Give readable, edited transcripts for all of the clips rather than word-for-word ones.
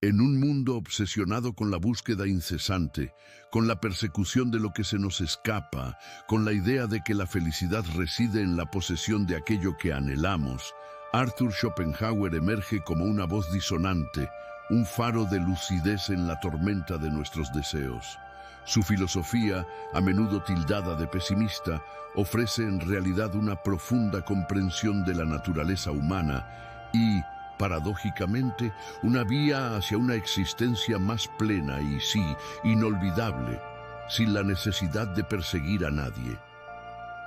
En un mundo obsesionado con la búsqueda incesante, con la persecución de lo que se nos escapa, con la idea de que la felicidad reside en la posesión de aquello que anhelamos, Arthur Schopenhauer emerge como una voz disonante, un faro de lucidez en la tormenta de nuestros deseos. Su filosofía, a menudo tildada de pesimista, ofrece en realidad una profunda comprensión de la naturaleza humana y, paradójicamente, una vía hacia una existencia más plena y, sí, inolvidable, sin la necesidad de perseguir a nadie.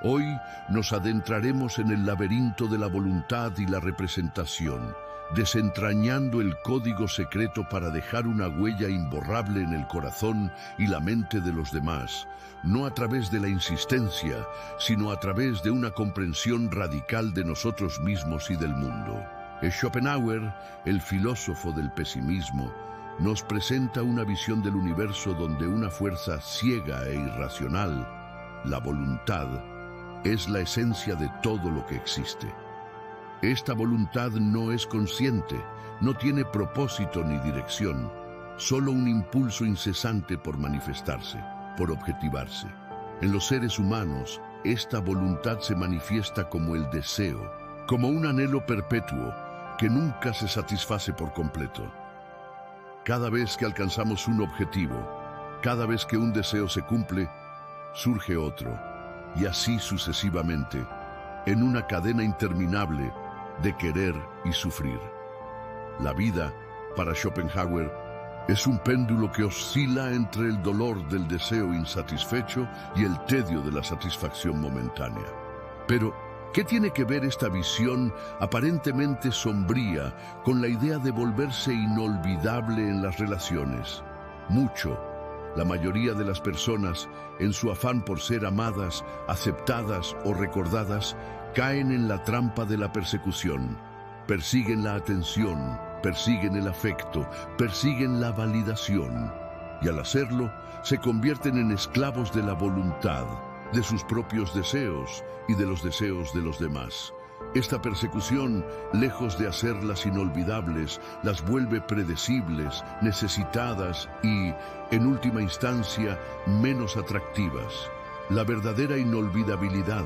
Hoy nos adentraremos en el laberinto de la voluntad y la representación, desentrañando el código secreto para dejar una huella imborrable en el corazón y la mente de los demás, no a través de la insistencia, sino a través de una comprensión radical de nosotros mismos y del mundo. Schopenhauer, el filósofo del pesimismo, nos presenta una visión del universo donde una fuerza ciega e irracional, la voluntad, es la esencia de todo lo que existe. Esta voluntad no es consciente, no tiene propósito ni dirección, solo un impulso incesante por manifestarse, por objetivarse. En los seres humanos, esta voluntad se manifiesta como el deseo, como un anhelo perpetuo que nunca se satisface por completo. Cada vez que alcanzamos un objetivo, cada vez que un deseo se cumple, surge otro, y así sucesivamente, en una cadena interminable de querer y sufrir. La vida, para Schopenhauer, es un péndulo que oscila entre el dolor del deseo insatisfecho y el tedio de la satisfacción momentánea. Pero, ¿qué tiene que ver esta visión aparentemente sombría con la idea de volverse inolvidable en las relaciones? Mucho. La mayoría de las personas, en su afán por ser amadas, aceptadas o recordadas, caen en la trampa de la persecución. Persiguen la atención, persiguen el afecto, persiguen la validación. Y al hacerlo, se convierten en esclavos de la voluntad, de sus propios deseos y de los deseos de los demás. Esta persecución, lejos de hacerlas inolvidables, las vuelve predecibles, necesitadas y, en última instancia, menos atractivas. La verdadera inolvidabilidad,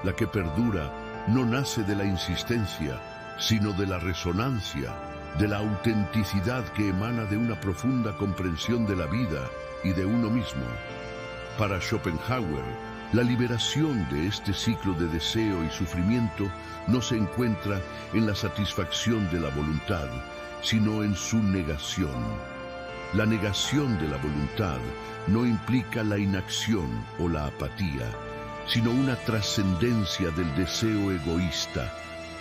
la que perdura, no nace de la insistencia, sino de la resonancia, de la autenticidad que emana de una profunda comprensión de la vida y de uno mismo. Para Schopenhauer, la liberación de este ciclo de deseo y sufrimiento no se encuentra en la satisfacción de la voluntad, sino en su negación. La negación de la voluntad no implica la inacción o la apatía, sino una trascendencia del deseo egoísta,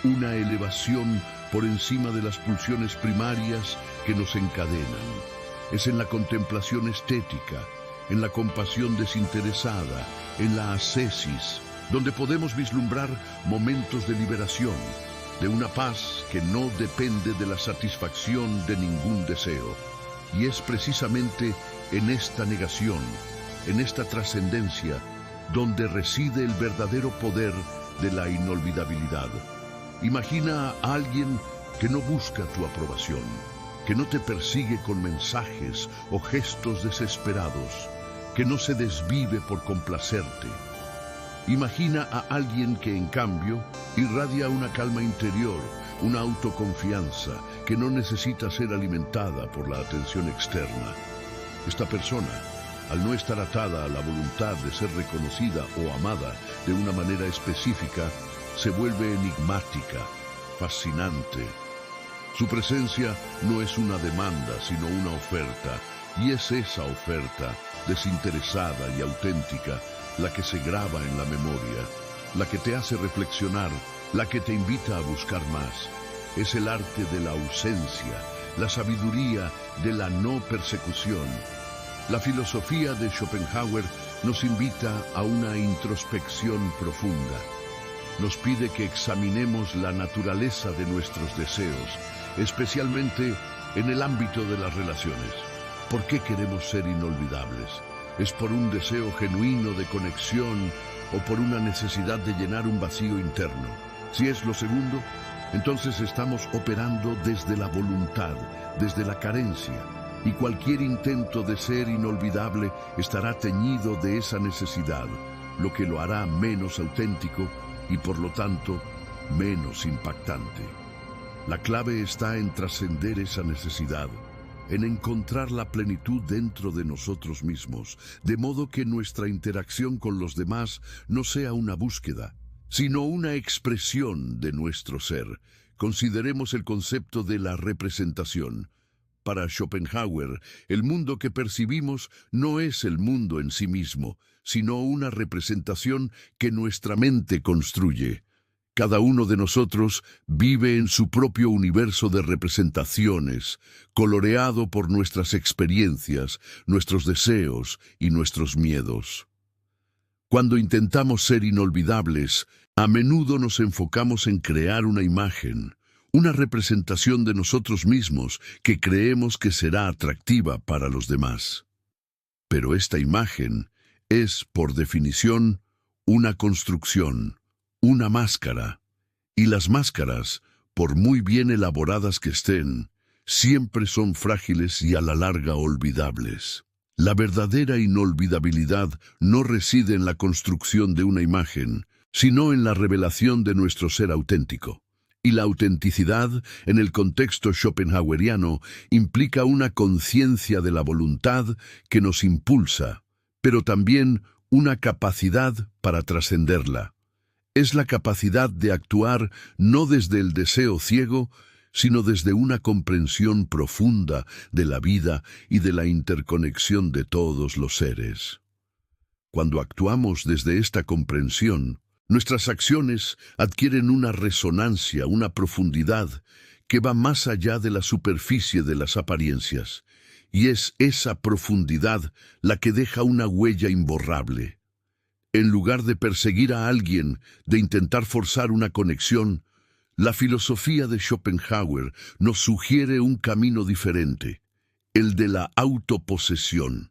una elevación por encima de las pulsiones primarias que nos encadenan. Es en la contemplación estética, en la compasión desinteresada, en la ascesis, donde podemos vislumbrar momentos de liberación, de una paz que no depende de la satisfacción de ningún deseo. Y es precisamente en esta negación, en esta trascendencia, donde reside el verdadero poder de la inolvidabilidad. Imagina a alguien que no busca tu aprobación, que no te persigue con mensajes o gestos desesperados, que no se desvive por complacerte. Imagina a alguien que, en cambio, irradia una calma interior, una autoconfianza que no necesita ser alimentada por la atención externa. Esta persona, al no estar atada a la voluntad de ser reconocida o amada de una manera específica, se vuelve enigmática, fascinante. Su presencia no es una demanda, sino una oferta, y es esa oferta, desinteresada y auténtica, la que se graba en la memoria, la que te hace reflexionar, la que te invita a buscar más. Es el arte de la ausencia, la sabiduría de la no persecución. La filosofía de Schopenhauer nos invita a una introspección profunda. Nos pide que examinemos la naturaleza de nuestros deseos, especialmente en el ámbito de las relaciones. ¿Por qué queremos ser inolvidables? ¿Es por un deseo genuino de conexión o por una necesidad de llenar un vacío interno? Si es lo segundo, entonces estamos operando desde la voluntad, desde la carencia, y cualquier intento de ser inolvidable estará teñido de esa necesidad, lo que lo hará menos auténtico y por lo tanto menos impactante. La clave está en trascender esa necesidad, en encontrar la plenitud dentro de nosotros mismos, de modo que nuestra interacción con los demás no sea una búsqueda, sino una expresión de nuestro ser. Consideremos el concepto de la representación. Para Schopenhauer, el mundo que percibimos no es el mundo en sí mismo, sino una representación que nuestra mente construye. Cada uno de nosotros vive en su propio universo de representaciones, coloreado por nuestras experiencias, nuestros deseos y nuestros miedos. Cuando intentamos ser inolvidables, a menudo nos enfocamos en crear una imagen, una representación de nosotros mismos que creemos que será atractiva para los demás. Pero esta imagen es, por definición, una construcción, una máscara. Y las máscaras, por muy bien elaboradas que estén, siempre son frágiles y a la larga olvidables. La verdadera inolvidabilidad no reside en la construcción de una imagen, sino en la revelación de nuestro ser auténtico. Y la autenticidad, en el contexto schopenhaueriano, implica una conciencia de la voluntad que nos impulsa, pero también una capacidad para trascenderla. Es la capacidad de actuar no desde el deseo ciego, sino desde una comprensión profunda de la vida y de la interconexión de todos los seres. Cuando actuamos desde esta comprensión, nuestras acciones adquieren una resonancia, una profundidad que va más allá de la superficie de las apariencias, y es esa profundidad la que deja una huella imborrable. En lugar de perseguir a alguien, de intentar forzar una conexión, la filosofía de Schopenhauer nos sugiere un camino diferente, el de la autoposesión.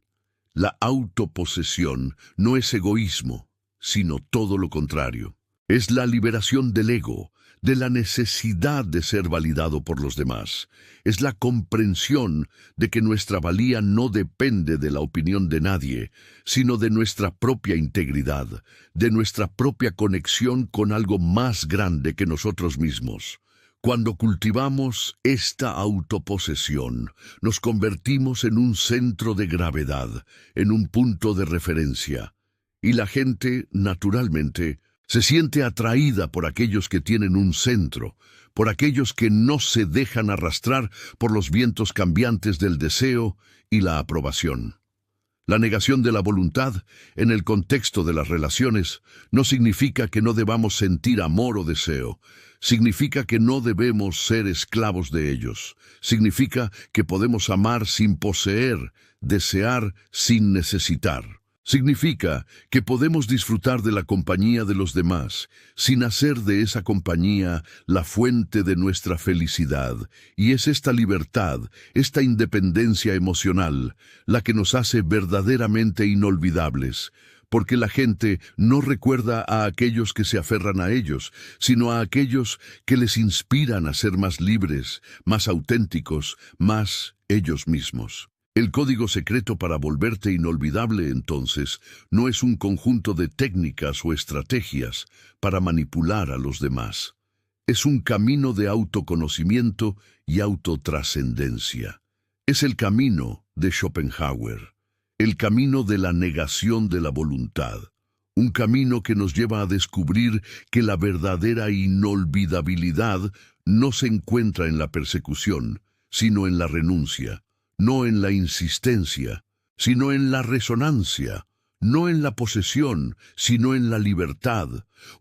La autoposesión no es egoísmo, sino todo lo contrario. Es la liberación del ego, de la necesidad de ser validado por los demás. Es la comprensión de que nuestra valía no depende de la opinión de nadie, sino de nuestra propia integridad, de nuestra propia conexión con algo más grande que nosotros mismos. Cuando cultivamos esta autoposesión, nos convertimos en un centro de gravedad, en un punto de referencia. Y la gente, naturalmente, se siente atraída por aquellos que tienen un centro, por aquellos que no se dejan arrastrar por los vientos cambiantes del deseo y la aprobación. La negación de la voluntad, en el contexto de las relaciones, no significa que no debamos sentir amor o deseo. Significa que no debemos ser esclavos de ellos. Significa que podemos amar sin poseer, desear sin necesitar. Significa que podemos disfrutar de la compañía de los demás, sin hacer de esa compañía la fuente de nuestra felicidad. Y es esta libertad, esta independencia emocional, la que nos hace verdaderamente inolvidables, porque la gente no recuerda a aquellos que se aferran a ellos, sino a aquellos que les inspiran a ser más libres, más auténticos, más ellos mismos. El código secreto para volverte inolvidable, entonces, no es un conjunto de técnicas o estrategias para manipular a los demás. Es un camino de autoconocimiento y autotrascendencia. Es el camino de Schopenhauer, el camino de la negación de la voluntad. Un camino que nos lleva a descubrir que la verdadera inolvidabilidad no se encuentra en la persecución, sino en la renuncia. No en la insistencia, sino en la resonancia, no en la posesión, sino en la libertad.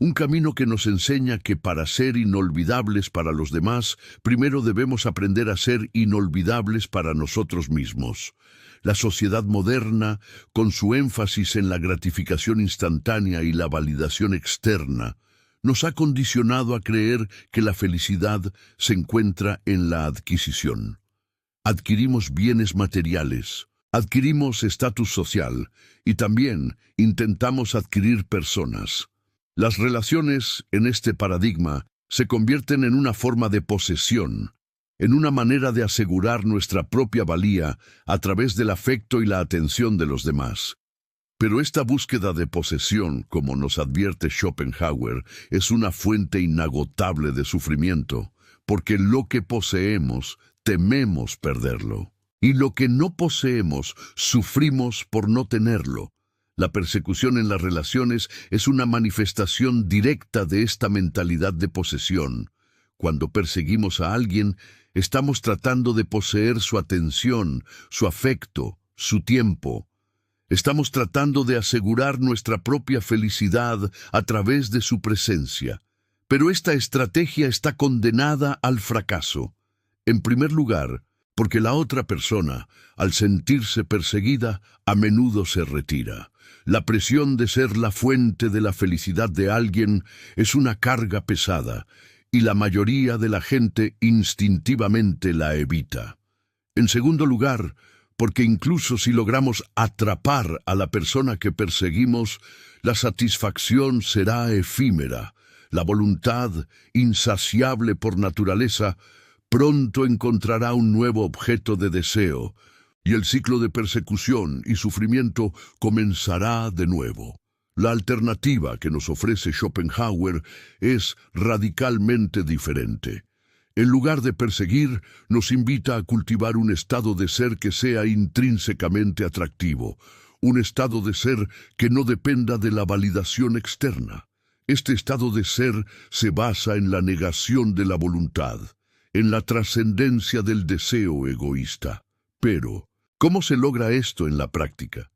Un camino que nos enseña que para ser inolvidables para los demás, primero debemos aprender a ser inolvidables para nosotros mismos. La sociedad moderna, con su énfasis en la gratificación instantánea y la validación externa, nos ha condicionado a creer que la felicidad se encuentra en la adquisición. Adquirimos bienes materiales, adquirimos estatus social y también intentamos adquirir personas. Las relaciones en este paradigma Se convierten en una forma de posesión, en una manera de asegurar nuestra propia valía a través del afecto y la atención de los demás. Pero esta búsqueda de posesión, como nos advierte Schopenhauer, es una fuente inagotable de sufrimiento, porque lo que poseemos, tememos perderlo. Y lo que no poseemos, sufrimos por no tenerlo. La persecución en las relaciones es una manifestación directa de esta mentalidad de posesión. Cuando perseguimos a alguien, estamos tratando de poseer su atención, su afecto, su tiempo. Estamos tratando de asegurar nuestra propia felicidad a través de su presencia. Pero esta estrategia está condenada al fracaso. En primer lugar, porque la otra persona, al sentirse perseguida, a menudo se retira. La presión de ser la fuente de la felicidad de alguien es una carga pesada, y la mayoría de la gente instintivamente la evita. En segundo lugar, porque incluso si logramos atrapar a la persona que perseguimos, la satisfacción será efímera. La voluntad, insaciable por naturaleza, pronto encontrará un nuevo objeto de deseo, y el ciclo de persecución y sufrimiento comenzará de nuevo. La alternativa que nos ofrece Schopenhauer es radicalmente diferente. En lugar de perseguir, nos invita a cultivar un estado de ser que sea intrínsecamente atractivo, un estado de ser que no dependa de la validación externa. Este estado de ser se basa en la negación de la voluntad, en la trascendencia del deseo egoísta. Pero, ¿cómo se logra esto en la práctica?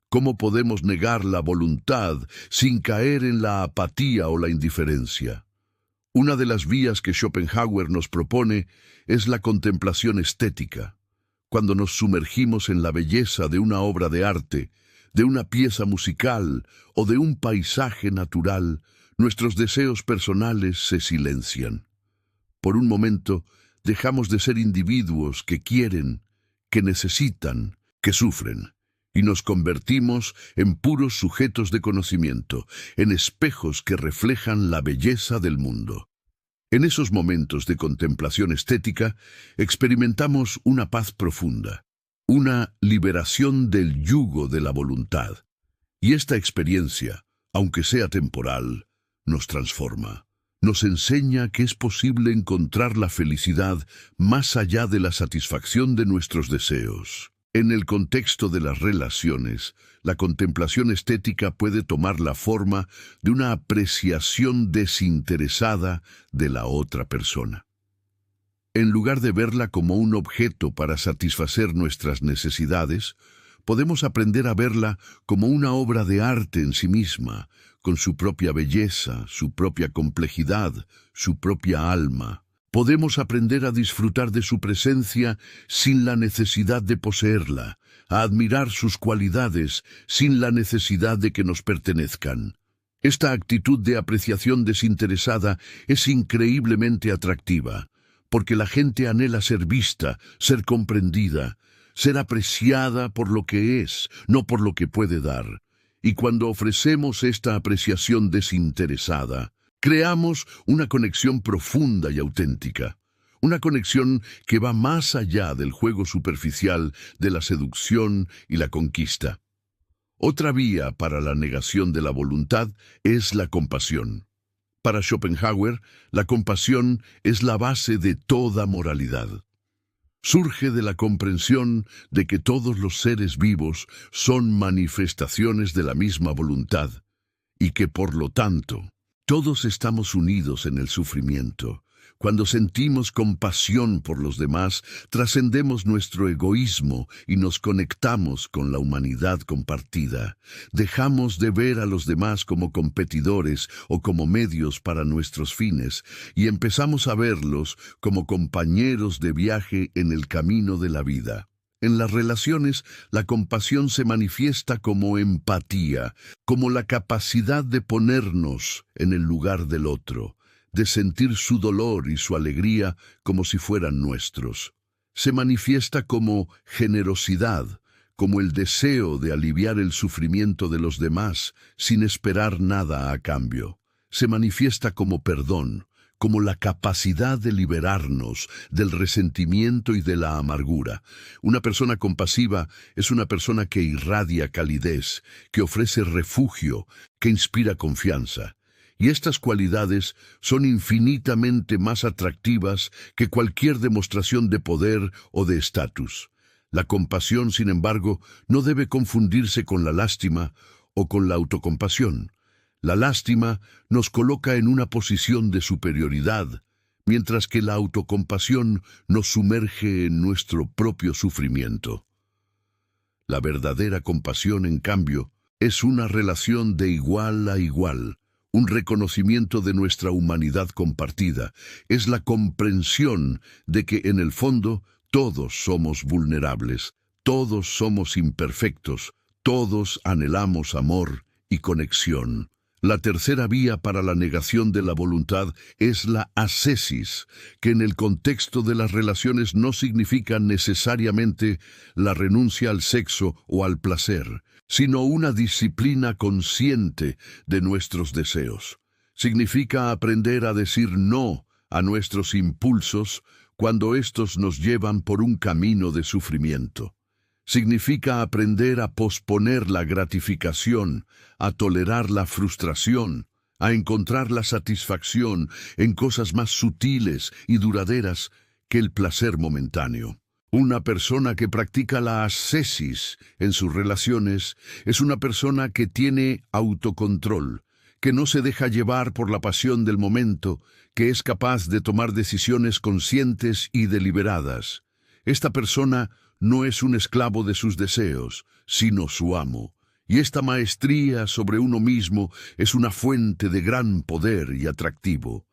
¿Cómo podemos negar la voluntad sin caer en la apatía o la indiferencia? Una de las vías que Schopenhauer nos propone es la contemplación estética. Cuando nos sumergimos en la belleza de una obra de arte, de una pieza musical o de un paisaje natural, nuestros deseos personales se silencian. Por un momento, dejamos de ser individuos que quieren, que necesitan, que sufren, y nos convertimos en puros sujetos de conocimiento, en espejos que reflejan la belleza del mundo. En esos momentos de contemplación estética, experimentamos una paz profunda, una liberación del yugo de la voluntad. Y esta experiencia, aunque sea temporal, nos transforma. Nos enseña que es posible encontrar la felicidad más allá de la satisfacción de nuestros deseos. En el contexto de las relaciones, la contemplación estética puede tomar la forma de una apreciación desinteresada de la otra persona. En lugar de verla como un objeto para satisfacer nuestras necesidades, podemos aprender a verla como una obra de arte en sí misma, con su propia belleza, su propia complejidad, su propia alma. Podemos aprender a disfrutar de su presencia sin la necesidad de poseerla, a admirar sus cualidades sin la necesidad de que nos pertenezcan. Esta actitud de apreciación desinteresada es increíblemente atractiva, porque la gente anhela ser vista, ser comprendida, ser apreciada por lo que es, no por lo que puede dar. Y cuando ofrecemos esta apreciación desinteresada, creamos una conexión profunda y auténtica, una conexión que va más allá del juego superficial de la seducción y la conquista. Otra vía para la negación de la voluntad es la compasión. Para Schopenhauer, la compasión es la base de toda moralidad. Surge de la comprensión de que todos los seres vivos son manifestaciones de la misma voluntad y que, por lo tanto, todos estamos unidos en el sufrimiento. Cuando sentimos compasión por los demás, trascendemos nuestro egoísmo y nos conectamos con la humanidad compartida. Dejamos de ver a los demás como competidores o como medios para nuestros fines y empezamos a verlos como compañeros de viaje en el camino de la vida. En las relaciones, la compasión se manifiesta como empatía, como la capacidad de ponernos en el lugar del otro, de sentir su dolor y su alegría como si fueran nuestros. Se manifiesta como generosidad, como el deseo de aliviar el sufrimiento de los demás sin esperar nada a cambio. Se manifiesta como perdón, como la capacidad de liberarnos del resentimiento y de la amargura. Una persona compasiva es una persona que irradia calidez, que ofrece refugio, que inspira confianza. Y estas cualidades son infinitamente más atractivas que cualquier demostración de poder o de estatus. La compasión, sin embargo, no debe confundirse con la lástima o con la autocompasión. La lástima nos coloca en una posición de superioridad, mientras que la autocompasión nos sumerge en nuestro propio sufrimiento. La verdadera compasión, en cambio, es una relación de igual a igual, un reconocimiento de nuestra humanidad compartida. Es la comprensión de que, en el fondo, todos somos vulnerables, todos somos imperfectos, todos anhelamos amor y conexión. La tercera vía para la negación de la voluntad es la ascesis, que en el contexto de las relaciones no significa necesariamente la renuncia al sexo o al placer, sino una disciplina consciente de nuestros deseos. Significa aprender a decir no a nuestros impulsos cuando estos nos llevan por un camino de sufrimiento. Significa aprender a posponer la gratificación, a tolerar la frustración, a encontrar la satisfacción en cosas más sutiles y duraderas que el placer momentáneo. Una persona que practica la ascesis en sus relaciones es una persona que tiene autocontrol, que no se deja llevar por la pasión del momento, que es capaz de tomar decisiones conscientes y deliberadas. Esta persona no es un esclavo de sus deseos, sino su amo. Y esta maestría sobre uno mismo es una fuente de gran poder y atractivo.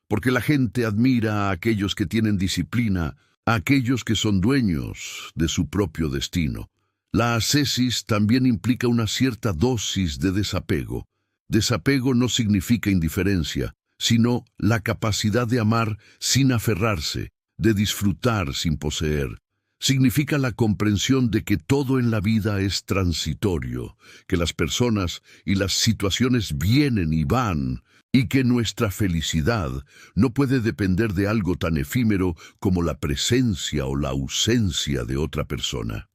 Porque la gente admira a aquellos que tienen disciplina, a aquellos que son dueños de su propio destino. La ascesis también implica una cierta dosis de desapego. Desapego no significa indiferencia, sino la capacidad de amar sin aferrarse, de disfrutar sin poseer. Significa la comprensión de que todo en la vida es transitorio, que las personas y las situaciones vienen y van, y que nuestra felicidad no puede depender de algo tan efímero como la presencia o la ausencia de otra persona.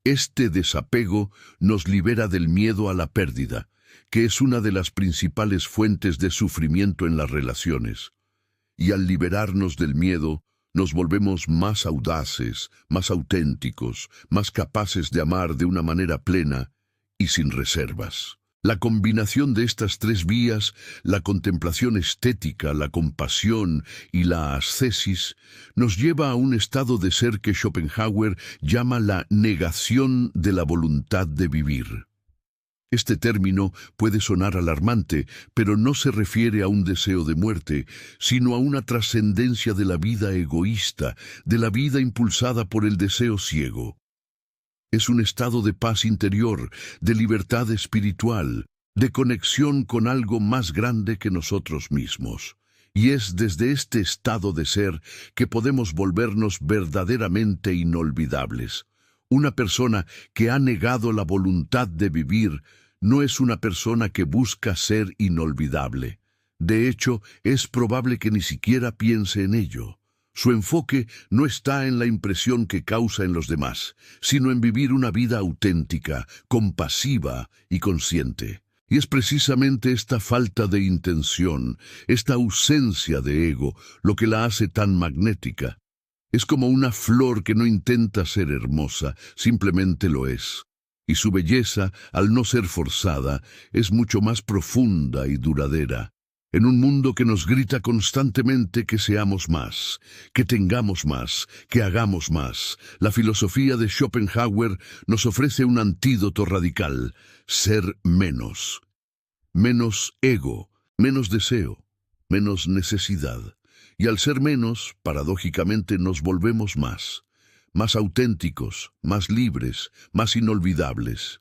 Este desapego nos libera del miedo a la pérdida, que es una de las principales fuentes de sufrimiento en las relaciones. Y al liberarnos del miedo, nos volvemos más audaces, más auténticos, más capaces de amar de una manera plena y sin reservas. La combinación de estas tres vías, la contemplación estética, la compasión y la ascesis, nos lleva a un estado de ser que Schopenhauer llama la negación de la voluntad de vivir. Este término puede sonar alarmante, pero no se refiere a un deseo de muerte, sino a una trascendencia de la vida egoísta, de la vida impulsada por el deseo ciego. Es un estado de paz interior, de libertad espiritual, de conexión con algo más grande que nosotros mismos. Y es desde este estado de ser que podemos volvernos verdaderamente inolvidables. Una persona que ha negado la voluntad de vivir no es una persona que busca ser inolvidable. De hecho, es probable que ni siquiera piense en ello. Su enfoque no está en la impresión que causa en los demás, sino en vivir una vida auténtica, compasiva y consciente. Y es precisamente esta falta de intención, esta ausencia de ego, lo que la hace tan magnética. Es como una flor que no intenta ser hermosa, simplemente lo es. Y su belleza, al no ser forzada, es mucho más profunda y duradera. En un mundo que nos grita constantemente que seamos más, que tengamos más, que hagamos más, la filosofía de Schopenhauer nos ofrece un antídoto radical: ser menos. Menos ego, menos deseo, menos necesidad. Y al ser menos, paradójicamente nos volvemos más auténticos, más libres, más inolvidables.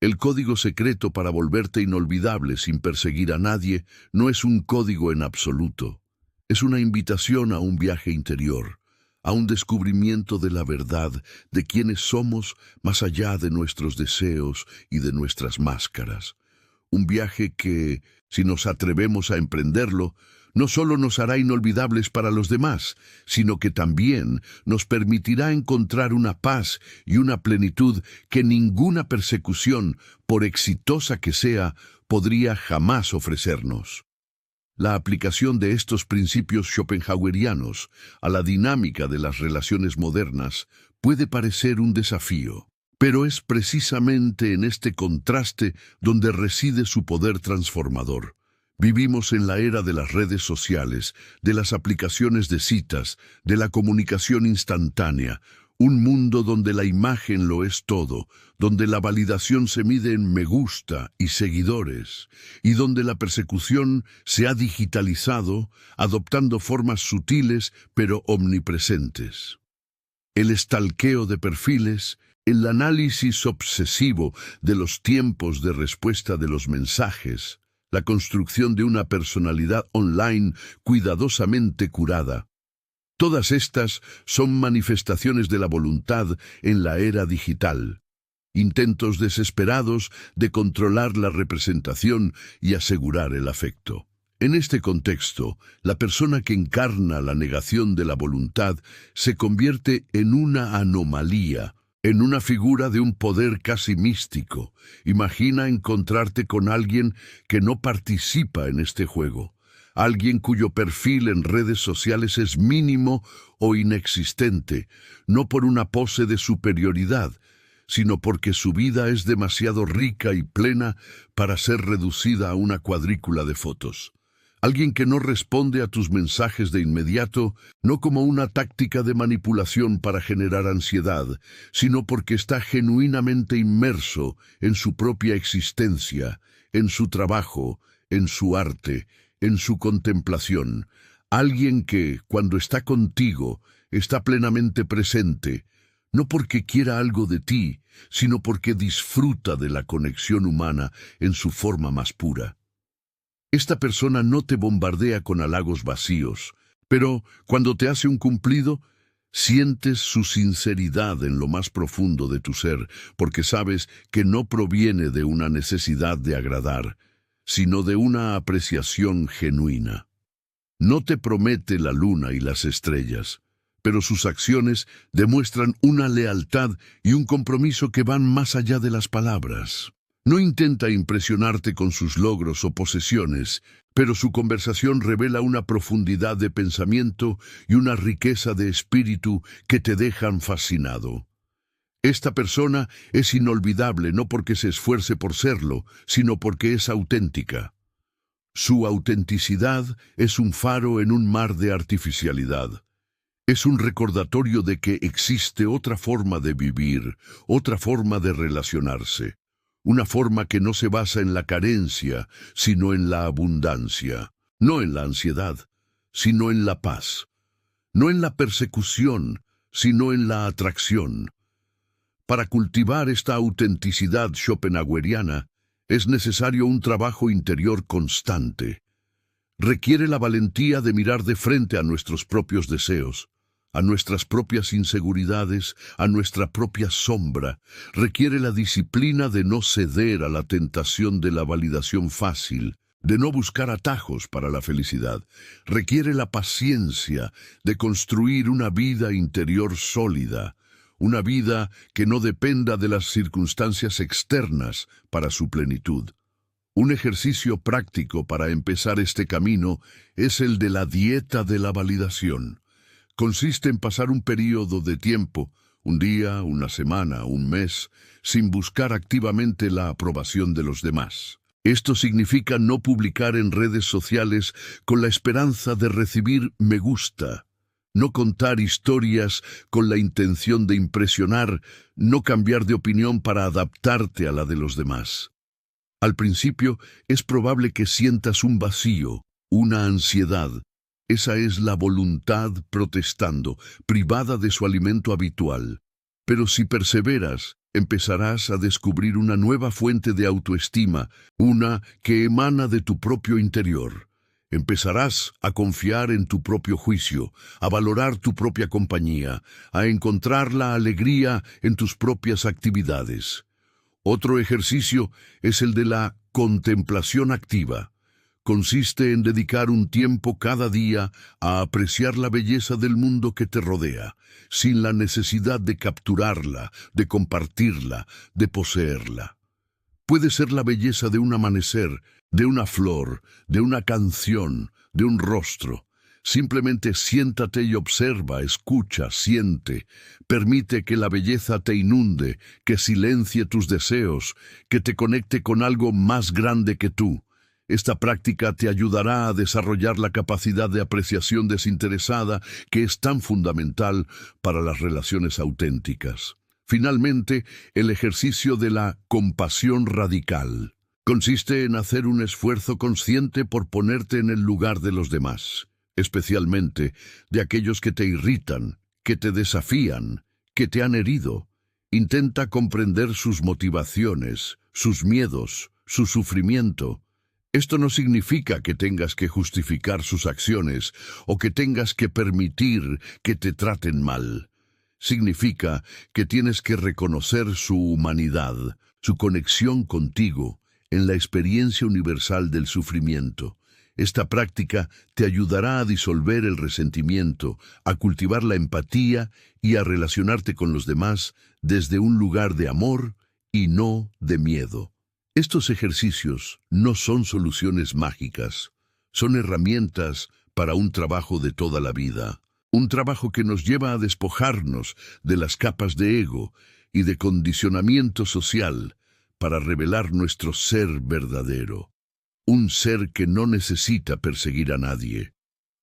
El código secreto para volverte inolvidable sin perseguir a nadie no es un código en absoluto. Es una invitación a un viaje interior, a un descubrimiento de la verdad de quiénes somos más allá de nuestros deseos y de nuestras máscaras. Un viaje que, si nos atrevemos a emprenderlo, no solo nos hará inolvidables para los demás, sino que también nos permitirá encontrar una paz y una plenitud que ninguna persecución, por exitosa que sea, podría jamás ofrecernos. La aplicación de estos principios schopenhauerianos a la dinámica de las relaciones modernas puede parecer un desafío, pero es precisamente en este contraste donde reside su poder transformador. Vivimos en la era de las redes sociales, de las aplicaciones de citas, de la comunicación instantánea, un mundo donde la imagen lo es todo, donde la validación se mide en me gusta y seguidores, y donde la persecución se ha digitalizado, adoptando formas sutiles pero omnipresentes. El estalqueo de perfiles, el análisis obsesivo de los tiempos de respuesta de los mensajes, la construcción de una personalidad online cuidadosamente curada. Todas estas son manifestaciones de la voluntad en la era digital, intentos desesperados de controlar la representación y asegurar el afecto. En este contexto, la persona que encarna la negación de la voluntad se convierte en una anomalía, en una figura de un poder casi místico. Imagina encontrarte con alguien que no participa en este juego, alguien cuyo perfil en redes sociales es mínimo o inexistente, no por una pose de superioridad, sino porque su vida es demasiado rica y plena para ser reducida a una cuadrícula de fotos. Alguien que no responde a tus mensajes de inmediato, no como una táctica de manipulación para generar ansiedad, sino porque está genuinamente inmerso en su propia existencia, en su trabajo, en su arte, en su contemplación. Alguien que, cuando está contigo, está plenamente presente, no porque quiera algo de ti, sino porque disfruta de la conexión humana en su forma más pura. Esta persona no te bombardea con halagos vacíos, pero cuando te hace un cumplido, sientes su sinceridad en lo más profundo de tu ser, porque sabes que no proviene de una necesidad de agradar, sino de una apreciación genuina. No te promete la luna y las estrellas, pero sus acciones demuestran una lealtad y un compromiso que van más allá de las palabras. No intenta impresionarte con sus logros o posesiones, pero su conversación revela una profundidad de pensamiento y una riqueza de espíritu que te dejan fascinado. Esta persona es inolvidable no porque se esfuerce por serlo, sino porque es auténtica. Su autenticidad es un faro en un mar de artificialidad. Es un recordatorio de que existe otra forma de vivir, otra forma de relacionarse. Una forma que no se basa en la carencia, sino en la abundancia. No en la ansiedad, sino en la paz. No en la persecución, sino en la atracción. Para cultivar esta autenticidad schopenhaueriana, es necesario un trabajo interior constante. Requiere la valentía de mirar de frente a nuestros propios deseos, a nuestras propias inseguridades, a nuestra propia sombra. Requiere la disciplina de no ceder a la tentación de la validación fácil, de no buscar atajos para la felicidad. Requiere la paciencia de construir una vida interior sólida, una vida que no dependa de las circunstancias externas para su plenitud. Un ejercicio práctico para empezar este camino es el de la dieta de la validación. Consiste en pasar un período de tiempo, un día, una semana, un mes, sin buscar activamente la aprobación de los demás. Esto significa no publicar en redes sociales con la esperanza de recibir me gusta, no contar historias con la intención de impresionar, no cambiar de opinión para adaptarte a la de los demás. Al principio es probable que sientas un vacío, una ansiedad. Esa es la voluntad protestando, privada de su alimento habitual. Pero si perseveras, empezarás a descubrir una nueva fuente de autoestima, una que emana de tu propio interior. Empezarás a confiar en tu propio juicio, a valorar tu propia compañía, a encontrar la alegría en tus propias actividades. Otro ejercicio es el de la contemplación activa. consiste en dedicar un tiempo cada día a apreciar la belleza del mundo que te rodea, sin la necesidad de capturarla, de compartirla, de poseerla. Puede ser la belleza de un amanecer, de una flor, de una canción, de un rostro. Simplemente siéntate y observa, escucha, siente. Permite que la belleza te inunde, que silencie tus deseos, que te conecte con algo más grande que tú. Esta práctica te ayudará a desarrollar la capacidad de apreciación desinteresada que es tan fundamental para las relaciones auténticas. Finalmente, el ejercicio de la compasión radical consiste en hacer un esfuerzo consciente por ponerte en el lugar de los demás, especialmente de aquellos que te irritan, que te desafían, que te han herido. Intenta comprender sus motivaciones, sus miedos, su sufrimiento. Esto no significa que tengas que justificar sus acciones o que tengas que permitir que te traten mal. Significa que tienes que reconocer su humanidad, su conexión contigo, en la experiencia universal del sufrimiento. Esta práctica te ayudará a disolver el resentimiento, a cultivar la empatía y a relacionarte con los demás desde un lugar de amor y no de miedo. Estos ejercicios no son soluciones mágicas, son herramientas para un trabajo de toda la vida, un trabajo que nos lleva a despojarnos de las capas de ego y de condicionamiento social para revelar nuestro ser verdadero, un ser que no necesita perseguir a nadie,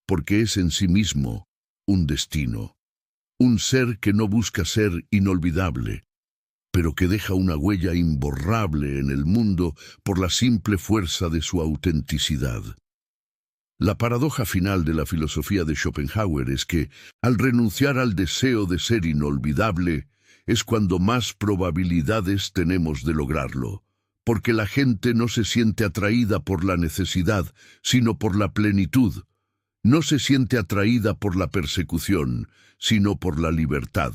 porque es en sí mismo un destino, un ser que no busca ser inolvidable, pero que deja una huella imborrable en el mundo por la simple fuerza de su autenticidad. La paradoja final de la filosofía de Schopenhauer es que, al renunciar al deseo de ser inolvidable, es cuando más probabilidades tenemos de lograrlo, porque la gente no se siente atraída por la necesidad, sino por la plenitud. No se siente atraída por la persecución, sino por la libertad.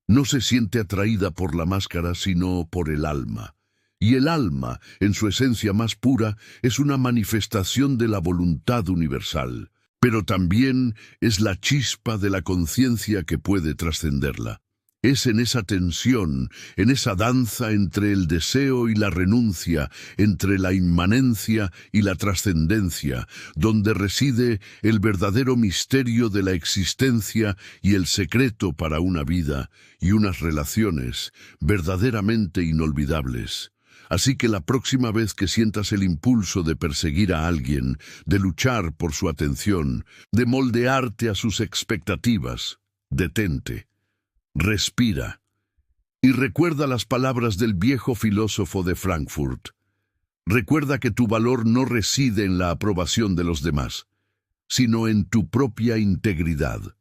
No se siente atraída por la máscara, sino por el alma. Y el alma, en su esencia más pura, es una manifestación de la voluntad universal, pero también es la chispa de la conciencia que puede trascenderla. Es en esa tensión, en esa danza entre el deseo y la renuncia, entre la inmanencia y la trascendencia, donde reside el verdadero misterio de la existencia y el secreto para una vida y unas relaciones verdaderamente inolvidables. Así que la próxima vez que sientas el impulso de perseguir a alguien, de luchar por su atención, de moldearte a sus expectativas, detente. Respira y recuerda las palabras del viejo filósofo de Frankfurt. Recuerda que tu valor no reside en la aprobación de los demás, sino en tu propia integridad.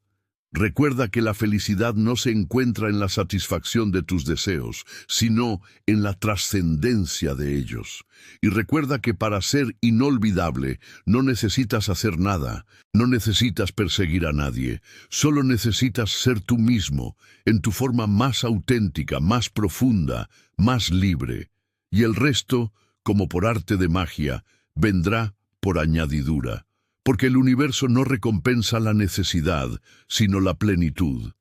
Recuerda que la felicidad no se encuentra en la satisfacción de tus deseos, sino en la trascendencia de ellos. Y recuerda que para ser inolvidable no necesitas hacer nada, no necesitas perseguir a nadie, solo necesitas ser tú mismo, en tu forma más auténtica, más profunda, más libre. Y el resto, como por arte de magia, vendrá por añadidura. Porque el universo no recompensa la necesidad, sino la plenitud.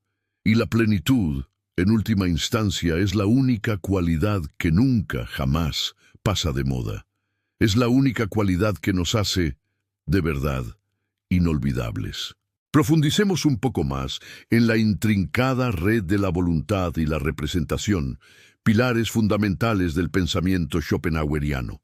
Y la plenitud, en última instancia, es la única cualidad que nunca, jamás, pasa de moda. Es la única cualidad que nos hace, de verdad, inolvidables. Profundicemos un poco más en la intrincada red de la voluntad y la representación, pilares fundamentales del pensamiento schopenhaueriano.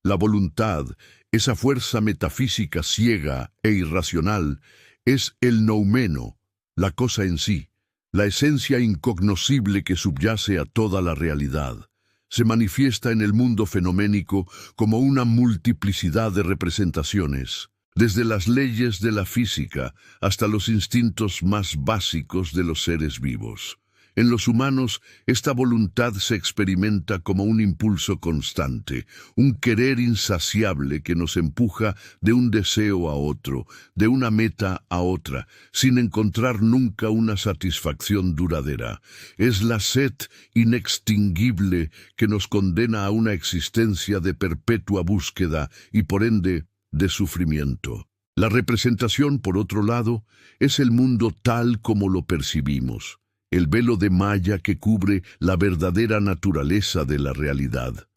La voluntad, esa fuerza metafísica ciega e irracional, es el noumeno, la cosa en sí, la esencia incognoscible que subyace a toda la realidad. Se manifiesta en el mundo fenoménico como una multiplicidad de representaciones, desde las leyes de la física hasta los instintos más básicos de los seres vivos. En los humanos, esta voluntad se experimenta como un impulso constante, un querer insaciable que nos empuja de un deseo a otro, de una meta a otra, sin encontrar nunca una satisfacción duradera. Es la sed inextinguible que nos condena a una existencia de perpetua búsqueda y, por ende, de sufrimiento. La representación, por otro lado, es el mundo tal como lo percibimos, el velo de malla que cubre la verdadera naturaleza de la realidad.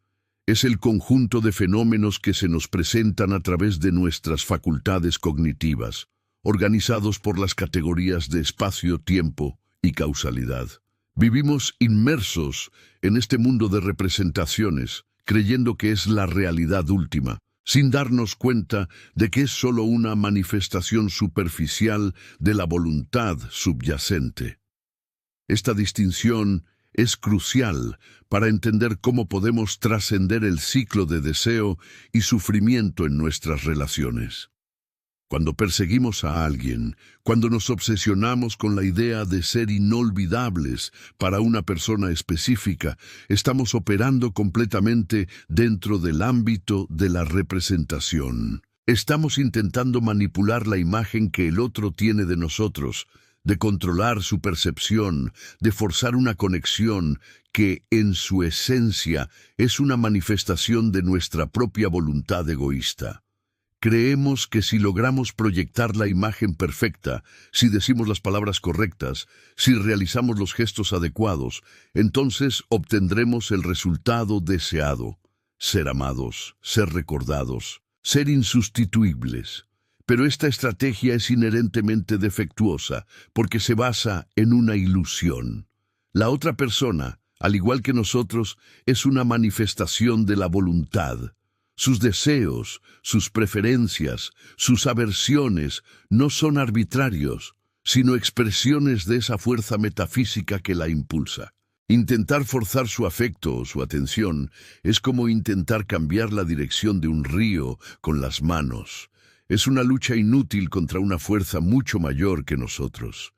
Es el conjunto de fenómenos que se nos presentan a través de nuestras facultades cognitivas, organizados por las categorías de espacio, tiempo y causalidad. Vivimos inmersos en este mundo de representaciones, creyendo que es la realidad última, sin darnos cuenta de que es solo una manifestación superficial de la voluntad subyacente. Esta distinción es crucial para entender cómo podemos trascender el ciclo de deseo y sufrimiento en nuestras relaciones. Cuando perseguimos a alguien, cuando nos obsesionamos con la idea de ser inolvidables para una persona específica, estamos operando completamente dentro del ámbito de la representación. Estamos intentando manipular la imagen que el otro tiene de nosotros, de controlar su percepción, de forzar una conexión que, en su esencia, es una manifestación de nuestra propia voluntad egoísta. Creemos que si logramos proyectar la imagen perfecta, si decimos las palabras correctas, si realizamos los gestos adecuados, entonces obtendremos el resultado deseado: ser amados, ser recordados, ser insustituibles. Pero esta estrategia es inherentemente defectuosa porque se basa en una ilusión. La otra persona, al igual que nosotros, es una manifestación de la voluntad. Sus deseos, sus preferencias, sus aversiones no son arbitrarios, sino expresiones de esa fuerza metafísica que la impulsa. Intentar forzar su afecto o su atención es como intentar cambiar la dirección de un río con las manos. Es una lucha inútil contra una fuerza mucho mayor que nosotros.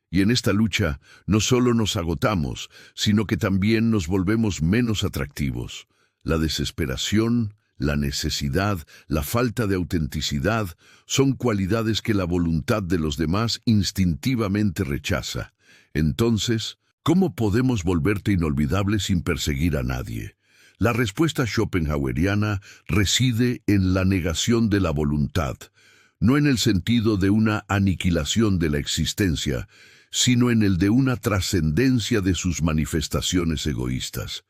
Y en esta lucha no solo nos agotamos, sino que también nos volvemos menos atractivos. La desesperación, la necesidad, la falta de autenticidad son cualidades que la voluntad de los demás instintivamente rechaza. Entonces, ¿cómo podemos volverte inolvidable sin perseguir a nadie? La respuesta schopenhaueriana reside en la negación de la voluntad, no en el sentido de una aniquilación de la existencia, sino en el de una trascendencia de sus manifestaciones egoístas.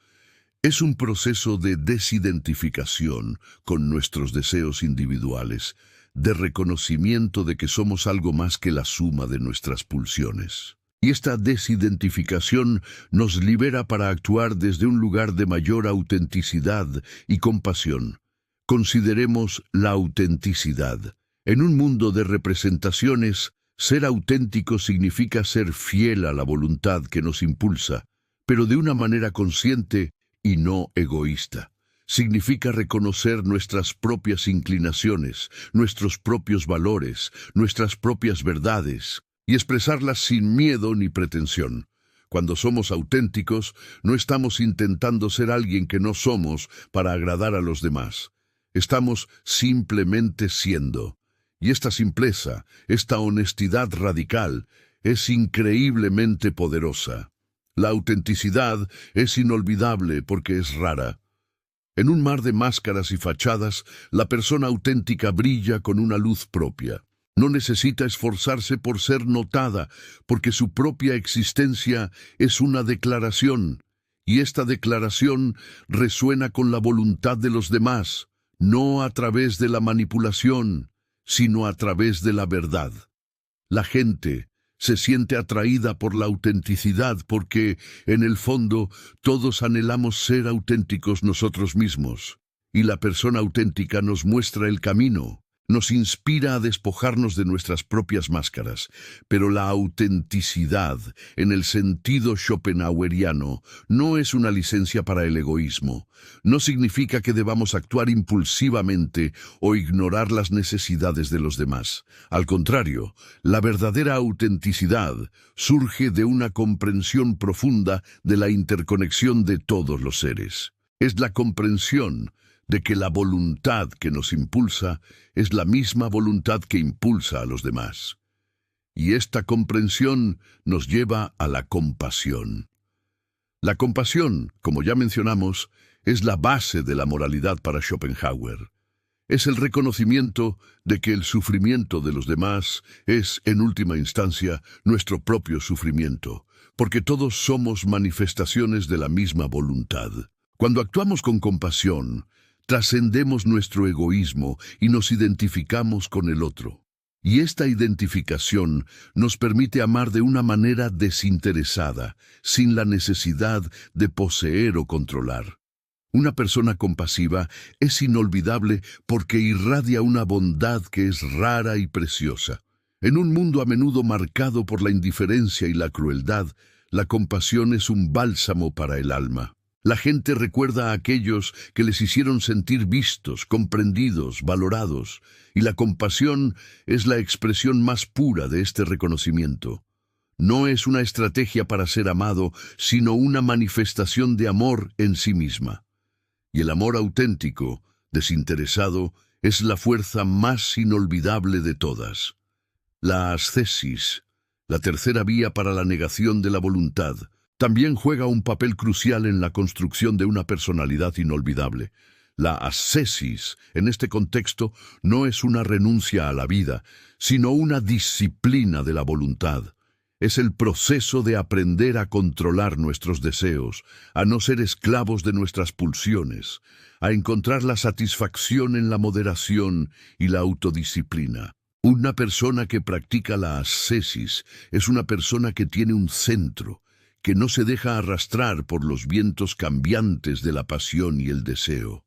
Es un proceso de desidentificación con nuestros deseos individuales, de reconocimiento de que somos algo más que la suma de nuestras pulsiones. Y esta desidentificación nos libera para actuar desde un lugar de mayor autenticidad y compasión. Consideremos la autenticidad. En un mundo de representaciones, ser auténtico significa ser fiel a la voluntad que nos impulsa, pero de una manera consciente y no egoísta. Significa reconocer nuestras propias inclinaciones, nuestros propios valores, nuestras propias verdades, y expresarlas sin miedo ni pretensión. Cuando somos auténticos, no estamos intentando ser alguien que no somos para agradar a los demás. Estamos simplemente siendo. Y esta simpleza, esta honestidad radical, es increíblemente poderosa. La autenticidad es inolvidable porque es rara. En un mar de máscaras y fachadas, la persona auténtica brilla con una luz propia. No necesita esforzarse por ser notada, porque su propia existencia es una declaración, y esta declaración resuena con la voluntad de los demás, no a través de la manipulación, sino a través de la verdad. La gente se siente atraída por la autenticidad porque, en el fondo, todos anhelamos ser auténticos nosotros mismos, y la persona auténtica nos muestra el camino. nos inspira a despojarnos de nuestras propias máscaras, pero la autenticidad, en el sentido schopenhaueriano, no es una licencia para el egoísmo. No significa que debamos actuar impulsivamente o ignorar las necesidades de los demás. Al contrario, la verdadera autenticidad surge de una comprensión profunda de la interconexión de todos los seres. Es la comprensión de que la voluntad que nos impulsa es la misma voluntad que impulsa a los demás. Y esta comprensión nos lleva a la compasión. La compasión, como ya mencionamos, es la base de la moralidad para Schopenhauer. Es el reconocimiento de que el sufrimiento de los demás es, en última instancia, nuestro propio sufrimiento, porque todos somos manifestaciones de la misma voluntad. Cuando actuamos con compasión, trascendemos nuestro egoísmo y nos identificamos con el otro. Y esta identificación nos permite amar de una manera desinteresada, sin la necesidad de poseer o controlar. Una persona compasiva es inolvidable porque irradia una bondad que es rara y preciosa. En un mundo a menudo marcado por la indiferencia y la crueldad, la compasión es un bálsamo para el alma. La gente recuerda a aquellos que les hicieron sentir vistos, comprendidos, valorados, y la compasión es la expresión más pura de este reconocimiento. No es una estrategia para ser amado, sino una manifestación de amor en sí misma. Y el amor auténtico, desinteresado, es la fuerza más inolvidable de todas. La ascesis, la tercera vía para la negación de la voluntad, también juega un papel crucial en la construcción de una personalidad inolvidable. La ascesis, en este contexto, no es una renuncia a la vida, sino una disciplina de la voluntad. Es el proceso de aprender a controlar nuestros deseos, a no ser esclavos de nuestras pulsiones, a encontrar la satisfacción en la moderación y la autodisciplina. Una persona que practica la ascesis es una persona que tiene un centro, que no se deja arrastrar por los vientos cambiantes de la pasión y el deseo.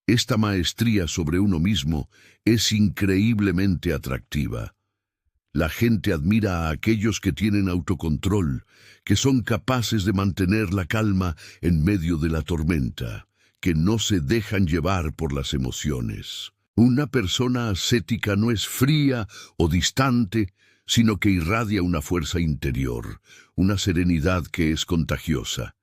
Esta maestría sobre uno mismo es increíblemente atractiva. La gente admira a aquellos que tienen autocontrol, que son capaces de mantener la calma en medio de la tormenta, que no se dejan llevar por las emociones. Una persona ascética no es fría o distante, sino que irradia una fuerza interior, una serenidad que es contagiosa.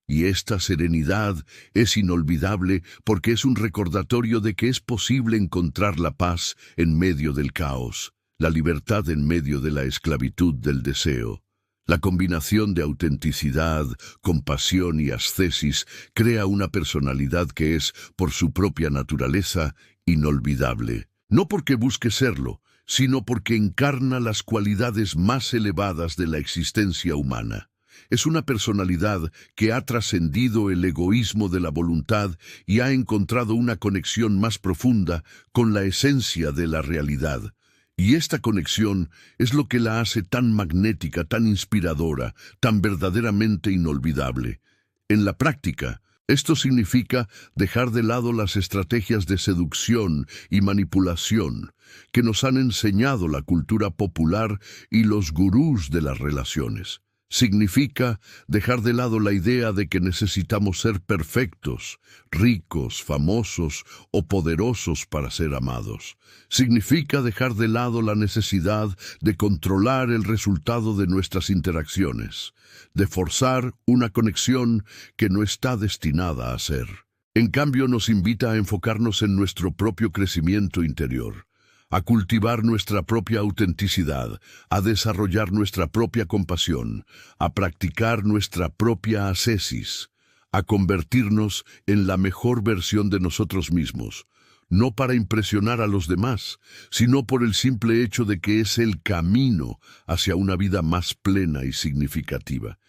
Y esta serenidad es inolvidable porque es un recordatorio de que es posible encontrar la paz en medio del caos, la libertad en medio de la esclavitud del deseo. La combinación de autenticidad, compasión y ascesis crea una personalidad que es, por su propia naturaleza, inolvidable. No porque busque serlo, sino porque encarna las cualidades más elevadas de la existencia humana. Es una personalidad que ha trascendido el egoísmo de la voluntad y ha encontrado una conexión más profunda con la esencia de la realidad. Y esta conexión es lo que la hace tan magnética, tan inspiradora, tan verdaderamente inolvidable. En la práctica, esto significa dejar de lado las estrategias de seducción y manipulación que nos han enseñado la cultura popular y los gurús de las relaciones. Significa dejar de lado la idea de que necesitamos ser perfectos, ricos, famosos o poderosos para ser amados. Significa dejar de lado la necesidad de controlar el resultado de nuestras interacciones, de forzar una conexión que no está destinada a ser. En cambio, nos invita a enfocarnos en nuestro propio crecimiento interior, a cultivar nuestra propia autenticidad, a desarrollar nuestra propia compasión, a practicar nuestra propia ascesis, a convertirnos en la mejor versión de nosotros mismos, no para impresionar a los demás, sino por el simple hecho de que es el camino hacia una vida más plena y significativa.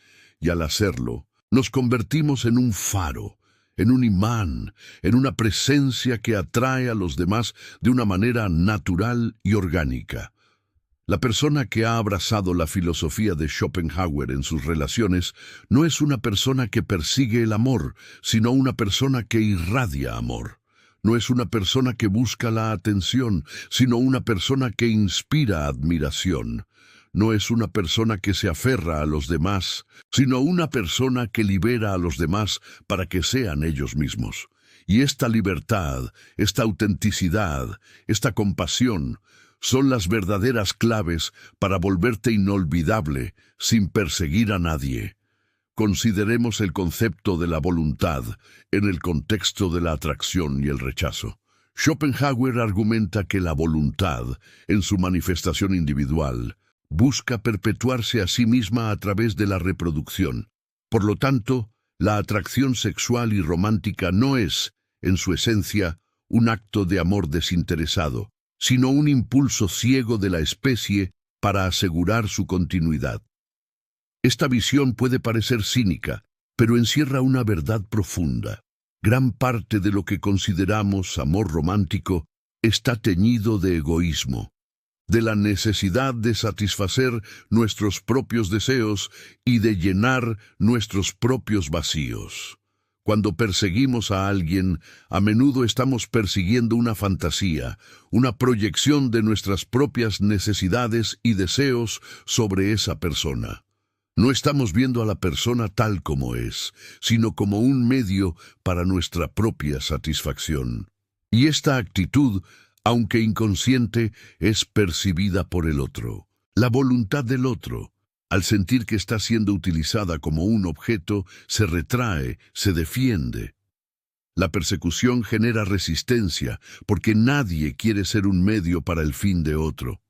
Y al hacerlo, nos convertimos en un faro, en un imán, en una presencia que atrae a los demás de una manera natural y orgánica. La persona que ha abrazado la filosofía de Schopenhauer en sus relaciones no es una persona que persigue el amor, sino una persona que irradia amor. No es una persona que busca la atención, sino una persona que inspira admiración. No es una persona que se aferra a los demás, sino una persona que libera a los demás para que sean ellos mismos. Y esta libertad, esta autenticidad, esta compasión, son las verdaderas claves para volverte inolvidable sin perseguir a nadie. Consideremos el concepto de la voluntad en el contexto de la atracción y el rechazo. Schopenhauer argumenta que la voluntad, en su manifestación individual, busca perpetuarse a sí misma a través de la reproducción. Por lo tanto, la atracción sexual y romántica no es, en su esencia, un acto de amor desinteresado, sino un impulso ciego de la especie para asegurar su continuidad. Esta visión puede parecer cínica, pero encierra una verdad profunda. Gran parte de lo que consideramos amor romántico está teñido de egoísmo, de la necesidad de satisfacer nuestros propios deseos y de llenar nuestros propios vacíos. Cuando perseguimos a alguien, a menudo estamos persiguiendo una fantasía, una proyección de nuestras propias necesidades y deseos sobre esa persona. No estamos viendo a la persona tal como es, sino como un medio para nuestra propia satisfacción. Y esta actitud, aunque inconsciente, es percibida por el otro. La voluntad del otro, al sentir que está siendo utilizada como un objeto, se retrae, se defiende. La persecución genera resistencia, porque nadie quiere ser un medio para el fin de otro.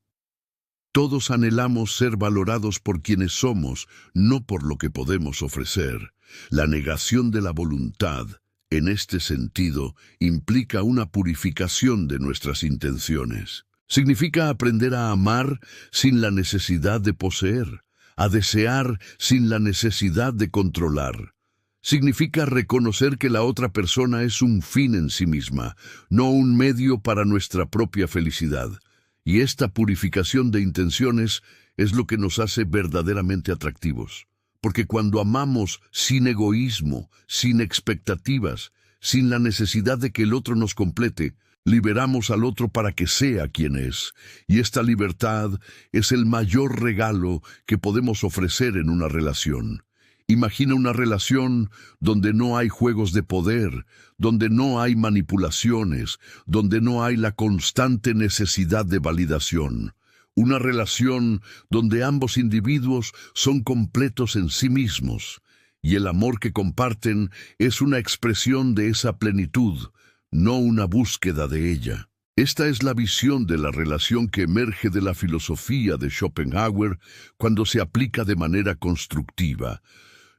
Todos anhelamos ser valorados por quienes somos, no por lo que podemos ofrecer. La negación de la voluntad, en este sentido, implica una purificación de nuestras intenciones. Significa aprender a amar sin la necesidad de poseer, a desear sin la necesidad de controlar. Significa reconocer que la otra persona es un fin en sí misma, no un medio para nuestra propia felicidad. Y esta purificación de intenciones es lo que nos hace verdaderamente atractivos. Porque cuando amamos sin egoísmo, sin expectativas, sin la necesidad de que el otro nos complete, liberamos al otro para que sea quien es. Y esta libertad es el mayor regalo que podemos ofrecer en una relación. Imagina una relación donde no hay juegos de poder, donde no hay manipulaciones, donde no hay la constante necesidad de validación. Una relación donde ambos individuos son completos en sí mismos, y el amor que comparten es una expresión de esa plenitud, no una búsqueda de ella. Esta es la visión de la relación que emerge de la filosofía de Schopenhauer cuando se aplica de manera constructiva.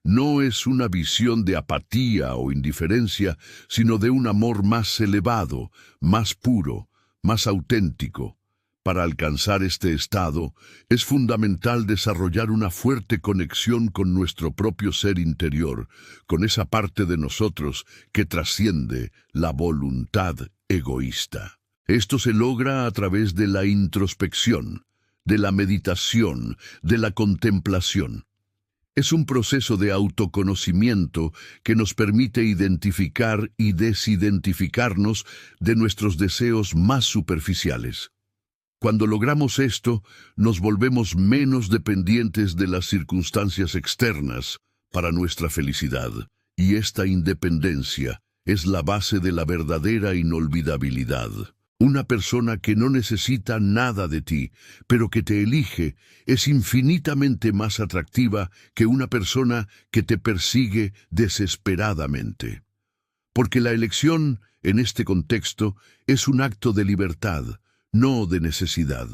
No es una visión de apatía o indiferencia, sino de un amor más elevado, más puro, más auténtico. Para alcanzar este estado, es fundamental desarrollar una fuerte conexión con nuestro propio ser interior, con esa parte de nosotros que trasciende la voluntad egoísta. Esto se logra a través de la introspección, de la meditación, de la contemplación. Es un proceso de autoconocimiento que nos permite identificar y desidentificarnos de nuestros deseos más superficiales. Cuando logramos esto, nos volvemos menos dependientes de las circunstancias externas para nuestra felicidad, y esta independencia es la base de la verdadera inolvidabilidad. Una persona que no necesita nada de ti, pero que te elige, es infinitamente más atractiva que una persona que te persigue desesperadamente. Porque la elección, en este contexto, es un acto de libertad, no de necesidad.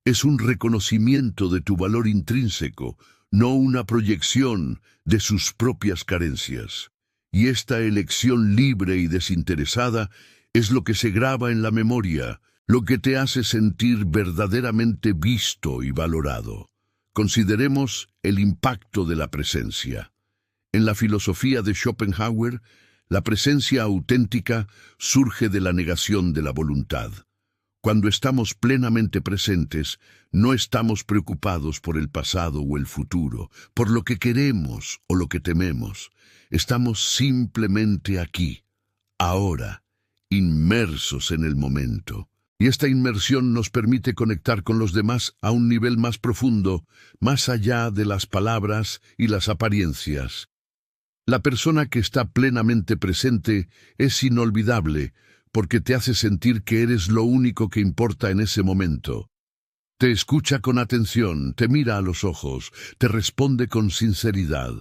Es un reconocimiento de tu valor intrínseco, no una proyección de sus propias carencias. Y esta elección libre y desinteresada es lo que se graba en la memoria, lo que te hace sentir verdaderamente visto y valorado. Consideremos el impacto de la presencia. En la filosofía de Schopenhauer, la presencia auténtica surge de la negación de la voluntad. Cuando estamos plenamente presentes, no estamos preocupados por el pasado o el futuro, por lo que queremos o lo que tememos. Estamos simplemente aquí, ahora, inmersos en el momento. Y esta inmersión nos permite conectar con los demás a un nivel más profundo, más allá de las palabras y las apariencias. La persona que está plenamente presente es inolvidable, porque te hace sentir que eres lo único que importa en ese momento. Te escucha con atención, te mira a los ojos, te responde con sinceridad.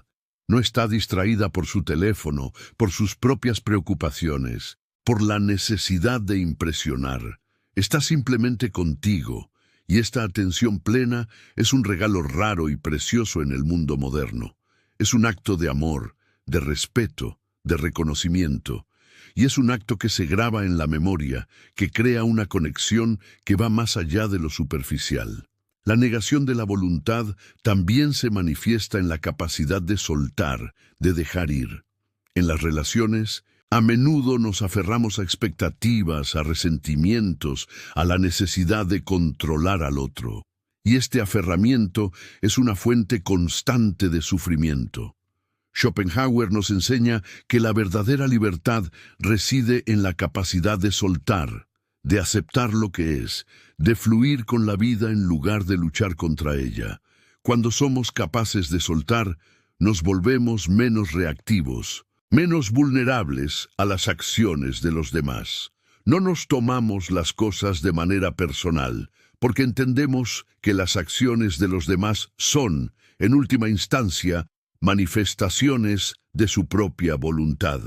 No está distraída por su teléfono, por sus propias preocupaciones, por la necesidad de impresionar. Está simplemente contigo, y esta atención plena es un regalo raro y precioso en el mundo moderno. Es un acto de amor, de respeto, de reconocimiento, y es un acto que se graba en la memoria, que crea una conexión que va más allá de lo superficial. La negación de la voluntad también se manifiesta en la capacidad de soltar, de dejar ir. En las relaciones, a menudo nos aferramos a expectativas, a resentimientos, a la necesidad de controlar al otro. Y este aferramiento es una fuente constante de sufrimiento. Schopenhauer nos enseña que la verdadera libertad reside en la capacidad de soltar, de aceptar lo que es, de fluir con la vida en lugar de luchar contra ella. Cuando somos capaces de soltar, nos volvemos menos reactivos, menos vulnerables a las acciones de los demás. No nos tomamos las cosas de manera personal, porque entendemos que las acciones de los demás son, en última instancia, manifestaciones de su propia voluntad.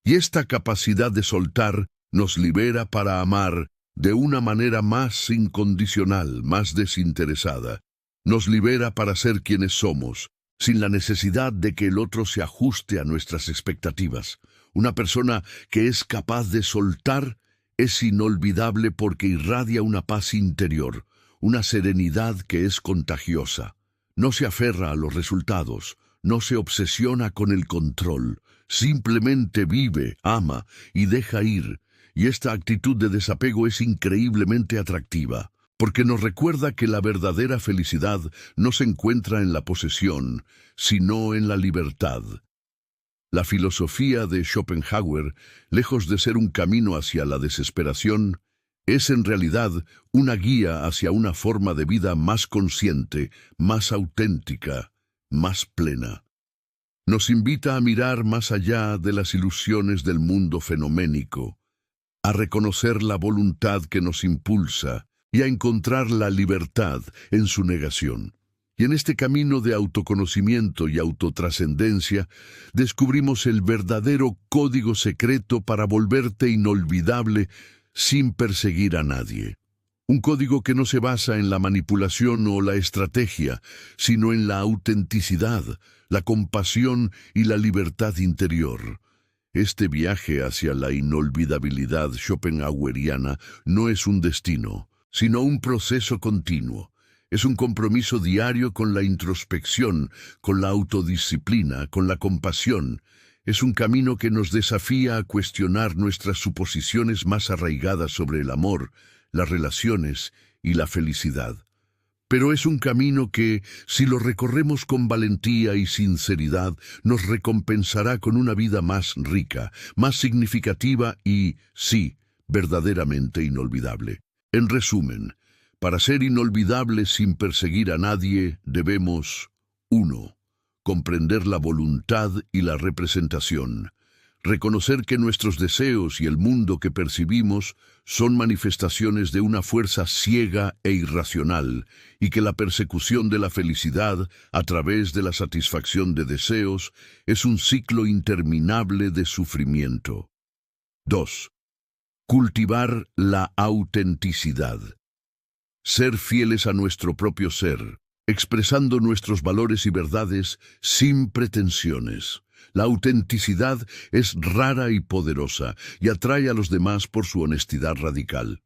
Y esta capacidad de soltar nos libera para amar de una manera más incondicional, más desinteresada. Nos libera para ser quienes somos, sin la necesidad de que el otro se ajuste a nuestras expectativas. Una persona que es capaz de soltar es inolvidable porque irradia una paz interior, una serenidad que es contagiosa. No se aferra a los resultados, no se obsesiona con el control, simplemente vive, ama y deja ir, y esta actitud de desapego es increíblemente atractiva, porque nos recuerda que la verdadera felicidad no se encuentra en la posesión, sino en la libertad. La filosofía de Schopenhauer, lejos de ser un camino hacia la desesperación, es en realidad una guía hacia una forma de vida más consciente, más auténtica, más plena. Nos invita a mirar más allá de las ilusiones del mundo fenoménico, a reconocer la voluntad que nos impulsa y a encontrar la libertad en su negación. Y en este camino de autoconocimiento y autotrascendencia, descubrimos el verdadero código secreto para volverte inolvidable sin perseguir a nadie. Un código que no se basa en la manipulación o la estrategia, sino en la autenticidad, la compasión y la libertad interior. Este viaje hacia la inolvidabilidad schopenhaueriana no es un destino, sino un proceso continuo. Es un compromiso diario con la introspección, con la autodisciplina, con la compasión. Es un camino que nos desafía a cuestionar nuestras suposiciones más arraigadas sobre el amor, las relaciones y la felicidad. Pero es un camino que, si lo recorremos con valentía y sinceridad, nos recompensará con una vida más rica, más significativa y, sí, verdaderamente inolvidable. En resumen, para ser inolvidables sin perseguir a nadie, debemos 1. Comprender la voluntad y la representación. Reconocer que nuestros deseos y el mundo que percibimos son manifestaciones de una fuerza ciega e irracional, y que la persecución de la felicidad, a través de la satisfacción de deseos, es un ciclo interminable de sufrimiento. 2. Cultivar la autenticidad. Ser fieles a nuestro propio ser, expresando nuestros valores y verdades sin pretensiones. La autenticidad es rara y poderosa y atrae a los demás por su honestidad radical.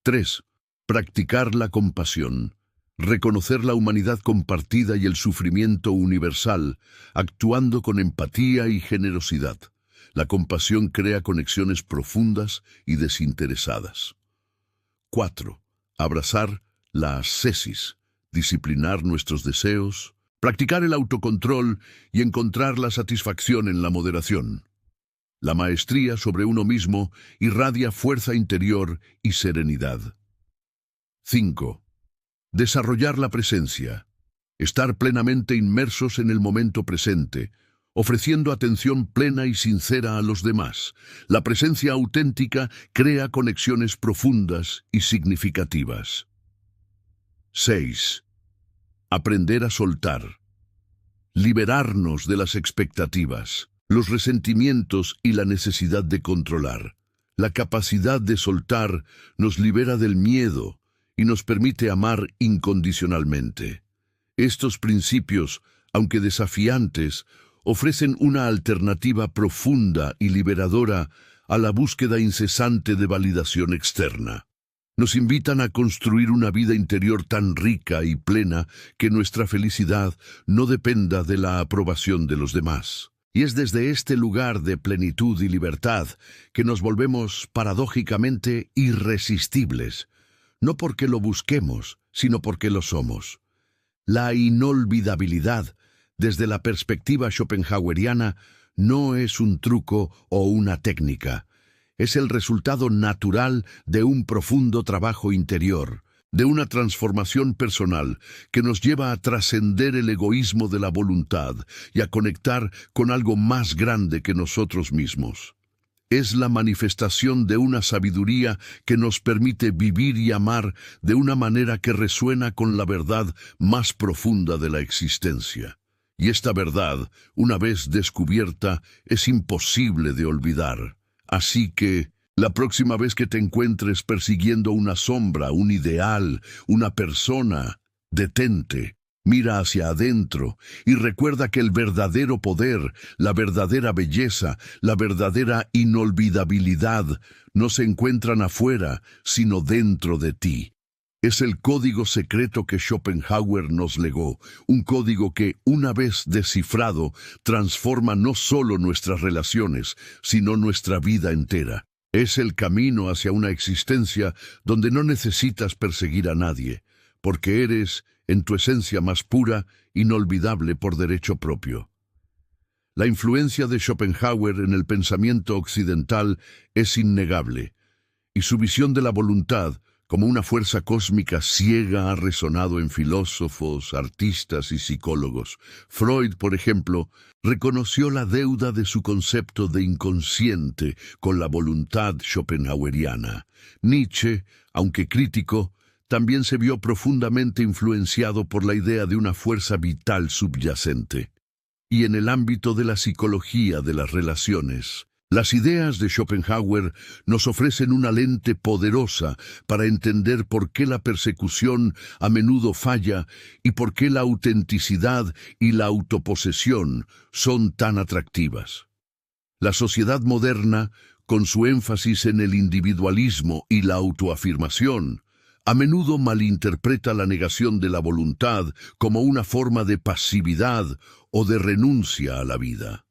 3. Practicar la compasión. Reconocer la humanidad compartida y el sufrimiento universal, actuando con empatía y generosidad. La compasión crea conexiones profundas y desinteresadas. 4. Abrazar la ascesis. Disciplinar nuestros deseos, practicar el autocontrol y encontrar la satisfacción en la moderación. La maestría sobre uno mismo irradia fuerza interior y serenidad. 5. Desarrollar la presencia. Estar plenamente inmersos en el momento presente, ofreciendo atención plena y sincera a los demás. La presencia auténtica crea conexiones profundas y significativas. 6. Aprender a soltar. Liberarnos de las expectativas, los resentimientos y la necesidad de controlar. La capacidad de soltar nos libera del miedo y nos permite amar incondicionalmente. Estos principios, aunque desafiantes, ofrecen una alternativa profunda y liberadora a la búsqueda incesante de validación externa. Nos invitan a construir una vida interior tan rica y plena que nuestra felicidad no dependa de la aprobación de los demás. Y es desde este lugar de plenitud y libertad que nos volvemos paradójicamente irresistibles, no porque lo busquemos, sino porque lo somos. La inolvidabilidad, desde la perspectiva schopenhaueriana, no es un truco o una técnica. Es el resultado natural de un profundo trabajo interior, de una transformación personal que nos lleva a trascender el egoísmo de la voluntad y a conectar con algo más grande que nosotros mismos. Es la manifestación de una sabiduría que nos permite vivir y amar de una manera que resuena con la verdad más profunda de la existencia. Y esta verdad, una vez descubierta, es imposible de olvidar. Así que, la próxima vez que te encuentres persiguiendo una sombra, un ideal, una persona, detente, mira hacia adentro y recuerda que el verdadero poder, la verdadera belleza, la verdadera inolvidabilidad no se encuentran afuera, sino dentro de ti. Es el código secreto que Schopenhauer nos legó, un código que, una vez descifrado, transforma no solo nuestras relaciones, sino nuestra vida entera. Es el camino hacia una existencia donde no necesitas perseguir a nadie, porque eres, en tu esencia más pura, inolvidable por derecho propio. La influencia de Schopenhauer en el pensamiento occidental es innegable, y su visión de la voluntad, como una fuerza cósmica ciega, ha resonado en filósofos, artistas y psicólogos. Freud, por ejemplo, reconoció la deuda de su concepto de inconsciente con la voluntad schopenhaueriana. Nietzsche, aunque crítico, también se vio profundamente influenciado por la idea de una fuerza vital subyacente. Y en el ámbito de la psicología de las relaciones, las ideas de Schopenhauer nos ofrecen una lente poderosa para entender por qué la persecución a menudo falla y por qué la autenticidad y la autoposesión son tan atractivas. La sociedad moderna, con su énfasis en el individualismo y la autoafirmación, a menudo malinterpreta la negación de la voluntad como una forma de pasividad o de renuncia a la vida.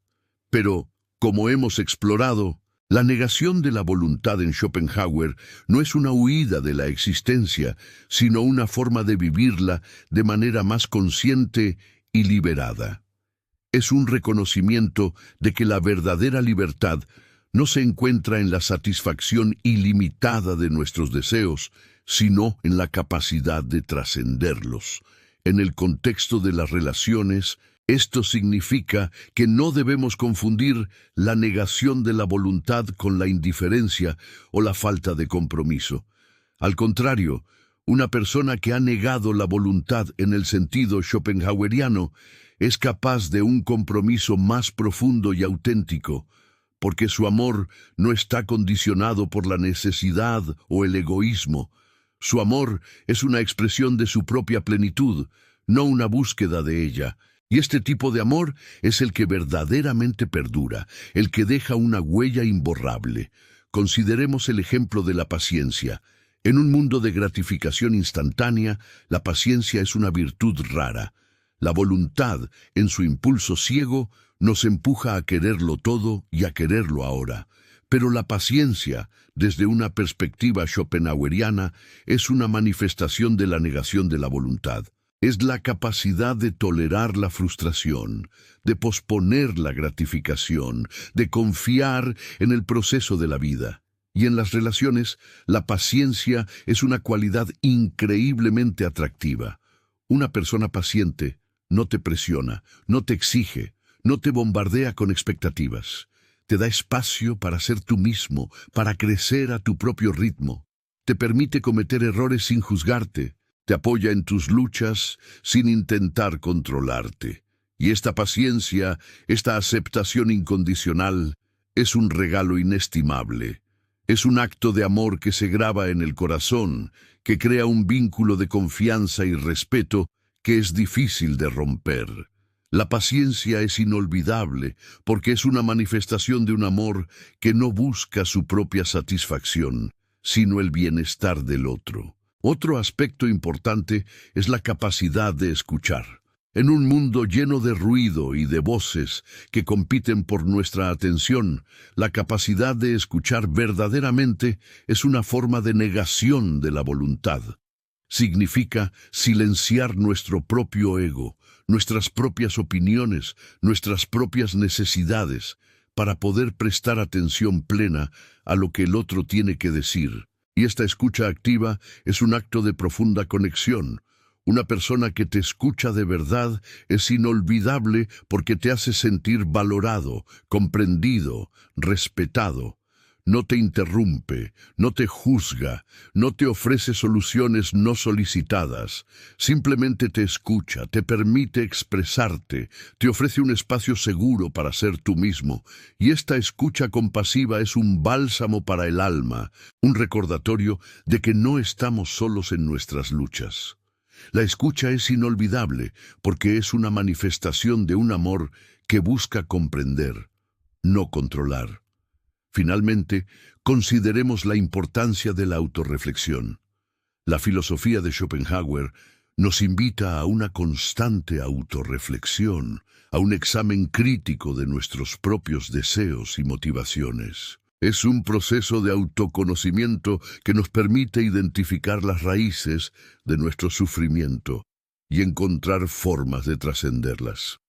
Pero, como hemos explorado, la negación de la voluntad en Schopenhauer no es una huida de la existencia, sino una forma de vivirla de manera más consciente y liberada. Es un reconocimiento de que la verdadera libertad no se encuentra en la satisfacción ilimitada de nuestros deseos, sino en la capacidad de trascenderlos. En el contexto de las relaciones, esto significa que no debemos confundir la negación de la voluntad con la indiferencia o la falta de compromiso. Al contrario, una persona que ha negado la voluntad en el sentido schopenhaueriano es capaz de un compromiso más profundo y auténtico, porque su amor no está condicionado por la necesidad o el egoísmo. Su amor es una expresión de su propia plenitud, no una búsqueda de ella. Y este tipo de amor es el que verdaderamente perdura, el que deja una huella imborrable. Consideremos el ejemplo de la paciencia. En un mundo de gratificación instantánea, la paciencia es una virtud rara. La voluntad, en su impulso ciego, nos empuja a quererlo todo y a quererlo ahora. Pero la paciencia, desde una perspectiva schopenhaueriana, es una manifestación de la negación de la voluntad. Es la capacidad de tolerar la frustración, de posponer la gratificación, de confiar en el proceso de la vida. Y en las relaciones, la paciencia es una cualidad increíblemente atractiva. Una persona paciente no te presiona, no te exige, no te bombardea con expectativas. Te da espacio para ser tú mismo, para crecer a tu propio ritmo. Te permite cometer errores sin juzgarte. Te apoya en tus luchas sin intentar controlarte. Y esta paciencia, esta aceptación incondicional, es un regalo inestimable. Es un acto de amor que se graba en el corazón, que crea un vínculo de confianza y respeto que es difícil de romper. La paciencia es inolvidable porque es una manifestación de un amor que no busca su propia satisfacción, sino el bienestar del otro. Otro aspecto importante es la capacidad de escuchar. En un mundo lleno de ruido y de voces que compiten por nuestra atención, la capacidad de escuchar verdaderamente es una forma de negación de la voluntad. Significa silenciar nuestro propio ego, nuestras propias opiniones, nuestras propias necesidades, para poder prestar atención plena a lo que el otro tiene que decir. Y esta escucha activa es un acto de profunda conexión. Una persona que te escucha de verdad es inolvidable porque te hace sentir valorado, comprendido, respetado. No te interrumpe, no te juzga, no te ofrece soluciones no solicitadas. Simplemente te escucha, te permite expresarte, te ofrece un espacio seguro para ser tú mismo. Y esta escucha compasiva es un bálsamo para el alma, un recordatorio de que no estamos solos en nuestras luchas. La escucha es inolvidable porque es una manifestación de un amor que busca comprender, no controlar. Finalmente, consideremos la importancia de la autorreflexión. La filosofía de Schopenhauer nos invita a una constante autorreflexión, a un examen crítico de nuestros propios deseos y motivaciones. Es un proceso de autoconocimiento que nos permite identificar las raíces de nuestro sufrimiento y encontrar formas de trascenderlas.